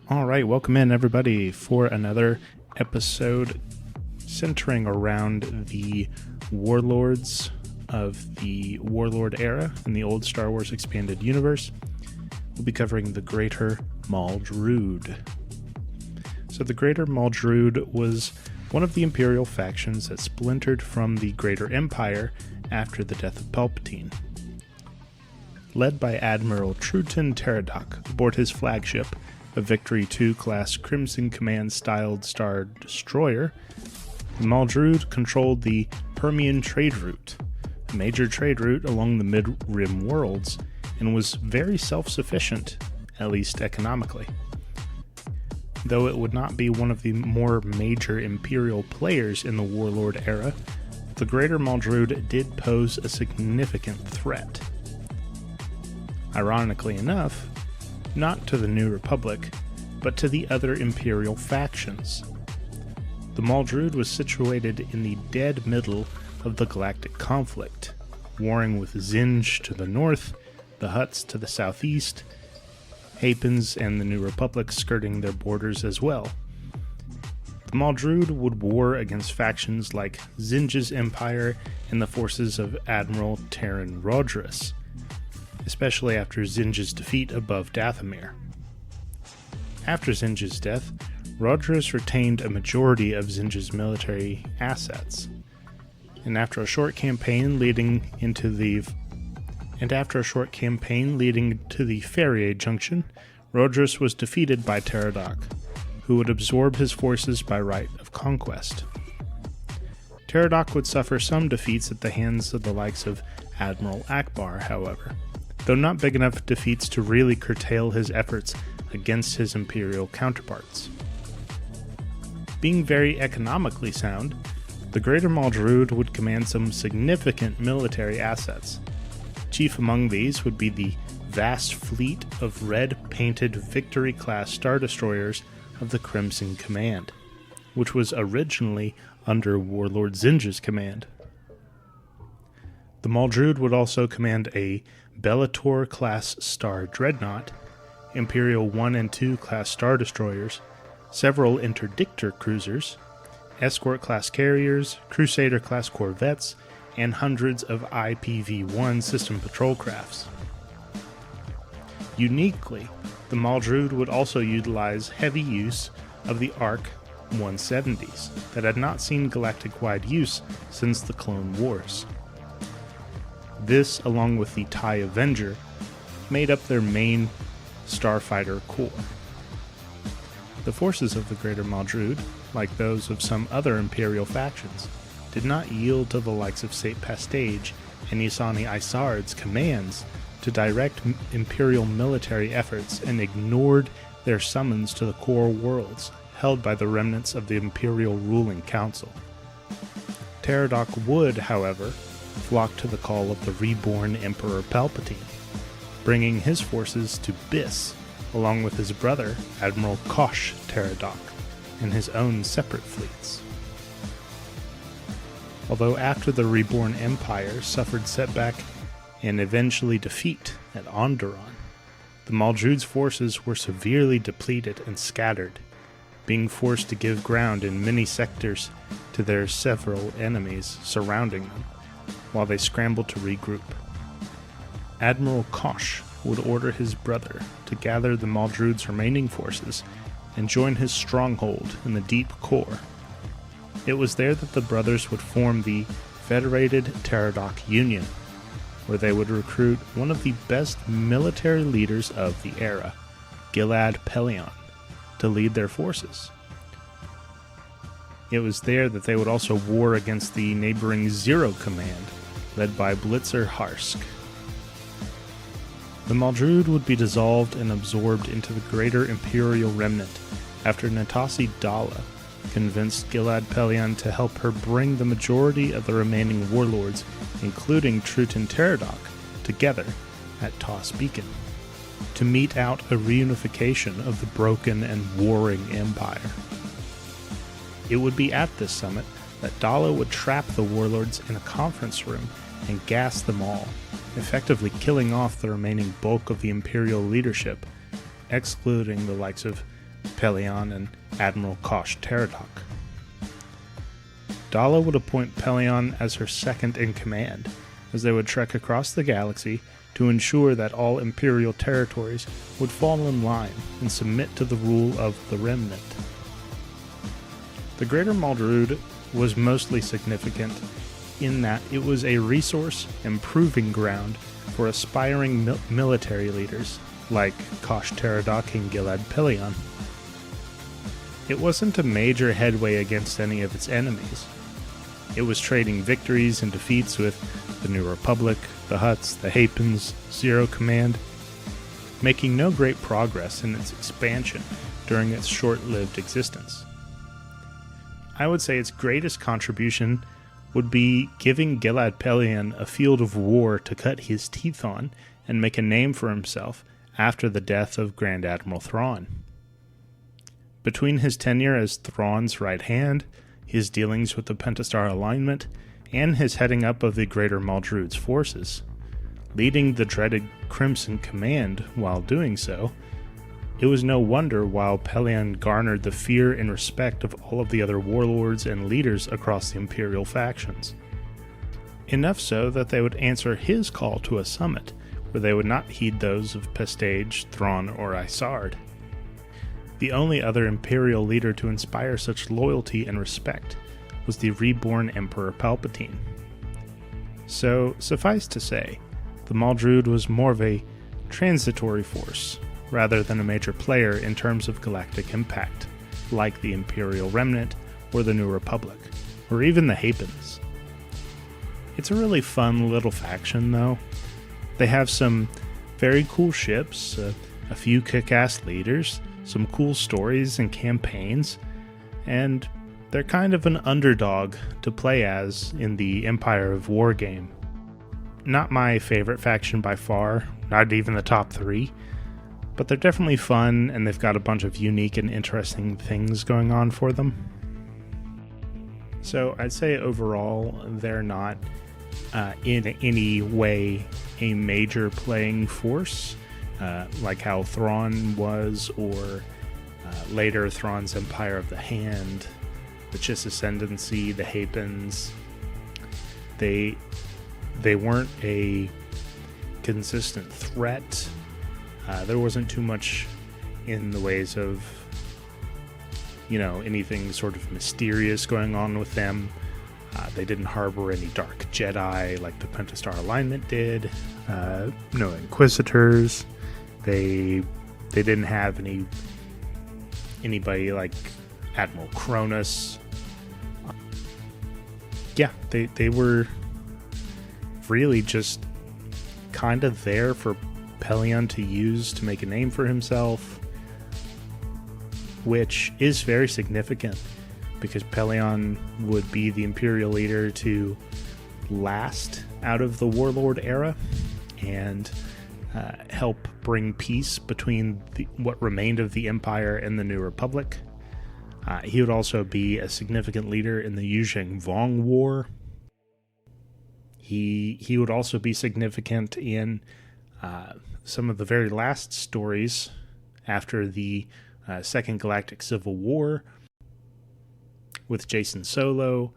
All right, welcome in everybody for another episode centering around the warlords of the Warlord Era in the old Star Wars Expanded Universe. We'll be covering the Greater Maldrood. So the Greater Maldrood was one of the Imperial factions that splintered from the Greater Empire after the death of Palpatine. Led by Admiral Truton Teradoc aboard his flagship, a Victory II class Crimson Command-styled Star Destroyer, the Maldrood controlled the Permian trade route, a major trade route along the Mid-Rim worlds, and was very self-sufficient, at least economically. Though it would not be one of the more major Imperial players in the Warlord Era, the Greater Maldrood did pose a significant threat. Ironically enough, not to the New Republic, but to the other Imperial factions. The Maldrood was situated in the dead middle of the galactic conflict, warring with Zinj to the north, the Hutts to the southeast, Hapens and the New Republic skirting their borders as well. The Maldrood would war against factions like Zinj's Empire and the forces of Admiral Terran Rodrus, especially after Zinj's defeat above Dathomir. After Zinj's death, Rodrus retained a majority of Zinj's military assets, and after a short campaign leading to the Ferrier Junction, Rodrus was defeated by Teradoc, who would absorb his forces by right of conquest. Teradoc would suffer some defeats at the hands of the likes of Admiral Akbar, however, though not big enough defeats to really curtail his efforts against his Imperial counterparts. Being very economically sound, the Greater Maldrood would command some significant military assets. Chief among these would be the vast fleet of red-painted Victory-class Star Destroyers of the Crimson Command, which was originally under Warlord Zinj's command. The Maldrood would also command a Bellator-class Star Dreadnought, Imperial 1 and 2 class Star Destroyers, several Interdictor cruisers, Escort-class carriers, Crusader-class corvettes, and hundreds of IPV-1 system patrol crafts. Uniquely, the Maldrood would also utilize heavy use of the ARC 170s that had not seen galactic-wide use since the Clone Wars. This, along with the TIE Avenger, made up their main starfighter core. The forces of the Greater Maldrood, like those of some other Imperial factions, did not yield to the likes of Saint Pastage and Ysanni Isard's commands to direct Imperial military efforts and ignored their summons to the core worlds held by the remnants of the Imperial ruling council. Teradoc would, however, flock to the call of the reborn Emperor Palpatine, bringing his forces to Biss, along with his brother, Admiral Kosh Teradoc, and his own separate fleets. Although after the reborn Empire suffered setback and eventually defeat at Onderon, the Maldrood's forces were severely depleted and scattered, being forced to give ground in many sectors to their several enemies surrounding them, while they scrambled to regroup. Admiral Kosh would order his brother to gather the Maldrood's remaining forces and join his stronghold in the deep core. It was there that the brothers would form the Federated Teradoc Union, where they would recruit one of the best military leaders of the era, Gilad Pellaeon, to lead their forces. It was there that they would also war against the neighboring Zero Command, led by Blitzer Harsk. The Maldrood would be dissolved and absorbed into the Greater Imperial Remnant after Natassi Dalla convinced Gilad Pellaeon to help her bring the majority of the remaining warlords, including Truton Teradoc, together at Toss Beacon, to mete out a reunification of the broken and warring empire. It would be at this summit that Dalla would trap the warlords in a conference room and gas them all, effectively killing off the remaining bulk of the Imperial leadership, excluding the likes of Pellaeon and Admiral Kosh Teradok. Dala would appoint Pellaeon as her second in command, as they would trek across the galaxy to ensure that all Imperial territories would fall in line and submit to the rule of the Remnant. The Greater Maldrood was mostly significant in that it was a resource and proving ground for aspiring military leaders like Kosh Teradok and Gilad Pellaeon. It wasn't a major headway against any of its enemies. It was trading victories and defeats with the New Republic, the Hutts, the Hapens, Zero Command, making no great progress in its expansion during its short-lived existence. I would say its greatest contribution would be giving Gilad Pellaeon a field of war to cut his teeth on and make a name for himself after the death of Grand Admiral Thrawn. Between his tenure as Thrawn's right hand, his dealings with the Pentastar alignment, and his heading up of the Greater Maldrood's forces, leading the dreaded Crimson Command while doing so, it was no wonder why Pellaeon garnered the fear and respect of all of the other warlords and leaders across the Imperial factions. Enough so that they would answer his call to a summit, where they would not heed those of Pestage, Thrawn, or Isard. The only other Imperial leader to inspire such loyalty and respect was the reborn Emperor Palpatine. So, suffice to say, the Maldrood was more of a transitory force, rather than a major player in terms of galactic impact, like the Imperial Remnant or the New Republic, or even the Hapens. It's a really fun little faction, though. They have some very cool ships, a few kick-ass leaders, some cool stories and campaigns, and they're kind of an underdog to play as in the Empire of War game. Not my favorite faction by far, not even the top 3, but they're definitely fun, and they've got a bunch of unique and interesting things going on for them. So I'd say overall, they're not in any way a major playing force, like how Thrawn was, or later Thrawn's Empire of the Hand, the Chiss Ascendancy, the Hapens. They weren't a consistent threat. There wasn't too much in the ways of, anything sort of mysterious going on with them. They didn't harbor any dark Jedi like the Pentastar alignment did. No Inquisitors. They didn't have anybody like Admiral Cronus. They were really just kind of there for Pellaeon to use to make a name for himself, which is very significant because Pellaeon would be the Imperial leader to last out of the Warlord Era and help bring peace between what remained of the Empire and the New Republic. He would also be a significant leader in the Yuzheng Vong War. He would also be significant in some of the very last stories after the Second Galactic Civil War with Jacen Solo,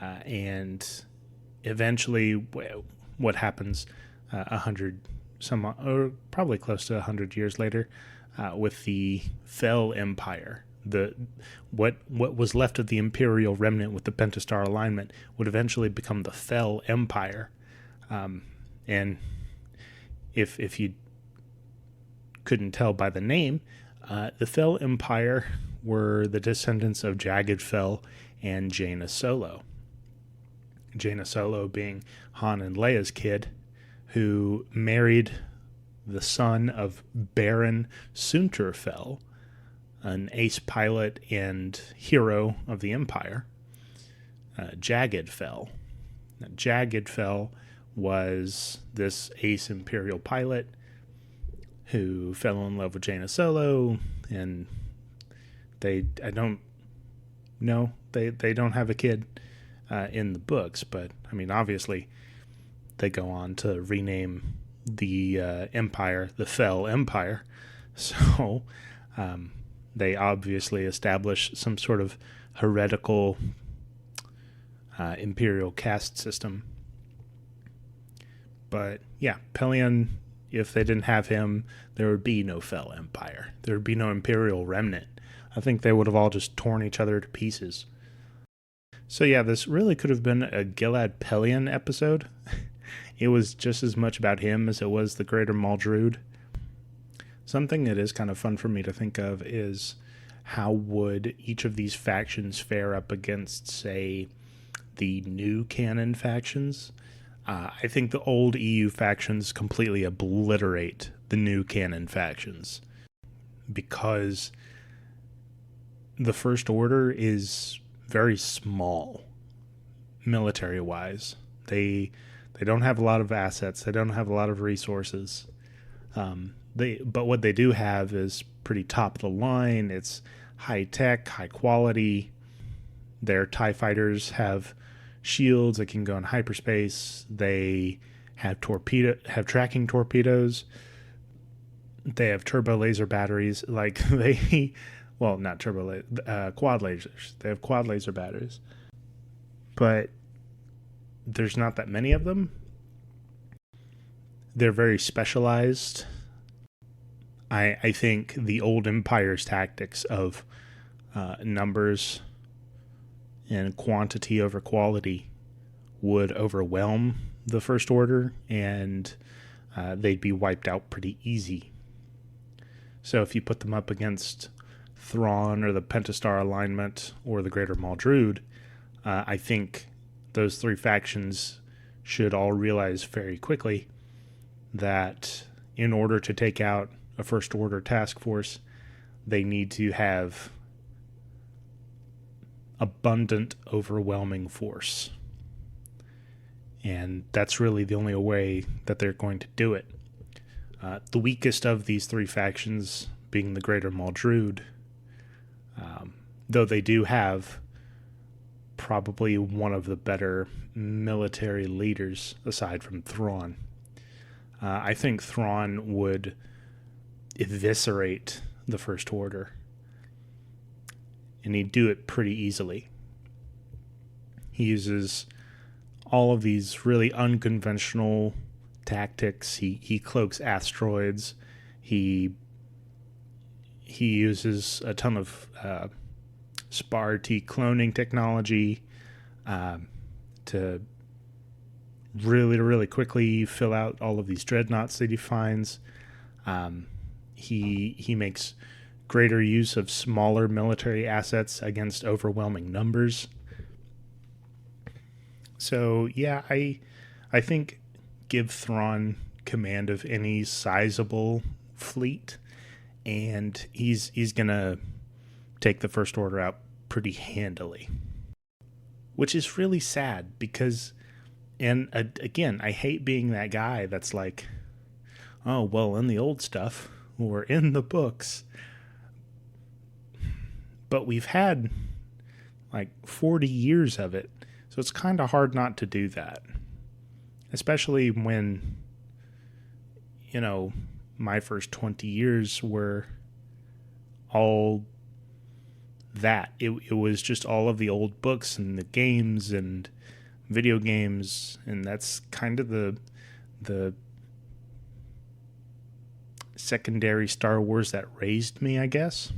and eventually what happens 100 or probably close to 100 years later with the Fel Empire. What was left of the Imperial Remnant with the Pentastar alignment would eventually become the Fel Empire, and if you couldn't tell by the name, the Fel Empire were the descendants of Jagged Fel and Jaina Solo. Jaina Solo being Han and Leia's kid, who married the son of Baron Sunter Fel, an ace pilot and hero of the Empire. Jagged Fel. Now, Jagged Fel was this ace Imperial pilot who fell in love with Jaina Solo, and they don't have a kid in the books, but I mean, obviously they go on to rename the empire the Fel Empire. So they obviously establish some sort of heretical imperial caste system. But yeah, Pellaeon, if they didn't have him, there would be no Fel Empire. There would be no Imperial remnant. I think they would have all just torn each other to pieces. So yeah, this really could have been a Gilad Pellaeon episode. It was just as much about him as it was the Greater Maldrood. Something that is kind of fun for me to think of is how would each of these factions fare up against, say, the new canon factions. I think the old EU factions completely obliterate the new canon factions because the First Order is very small military-wise. They don't have a lot of assets. They don't have a lot of resources. But what they do have is pretty top of the line. It's high tech, high quality. Their TIE fighters have shields that can go in hyperspace. They have tracking torpedoes. They have turbo laser batteries. Like not turbo quad lasers. They have quad laser batteries. But there's not that many of them. They're very specialized. I think the old Empire's tactics of numbers and quantity over quality would overwhelm the First Order, and they'd be wiped out pretty easy. So if you put them up against Thrawn or the Pentastar Alignment or the Greater Maldrood, I think those three factions should all realize very quickly that in order to take out a First Order task force, they need to have abundant, overwhelming force. And that's really the only way that they're going to do it. The weakest of these three factions being the Greater Maldrood, though they do have probably one of the better military leaders aside from Thrawn. I think Thrawn would eviscerate the First Order, and he'd do it pretty easily. He uses all of these really unconventional tactics. He cloaks asteroids. He uses a ton of Spar-T cloning technology to really quickly fill out all of these dreadnoughts that he finds. He makes greater use of smaller military assets against overwhelming numbers. So yeah, I think give Thrawn command of any sizable fleet, and he's gonna take the First Order out pretty handily. Which is really sad because, and again, I hate being that guy that's like, oh, well, in the old stuff, or in the books. But we've had like 40 years of it, so it's kind of hard not to do that. Especially when, my first 20 years were all that. It was just all of the old books and the games and video games, and that's kind of the secondary Star Wars that raised me, I guess.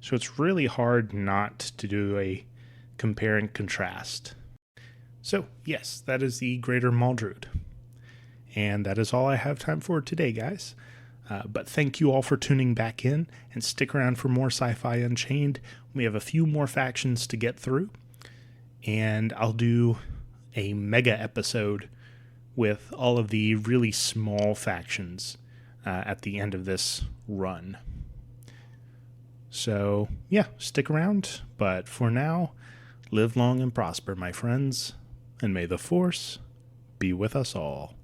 So it's really hard not to do a compare and contrast. So yes, that is the Greater Maldrood. And that is all I have time for today, guys. But thank you all for tuning back in, and stick around for more Sci-Fi Unchained. We have a few more factions to get through, and I'll do a mega episode with all of the really small factions at the end of this run. So yeah, stick around, but for now, live long and prosper, my friends, and may the Force be with us all.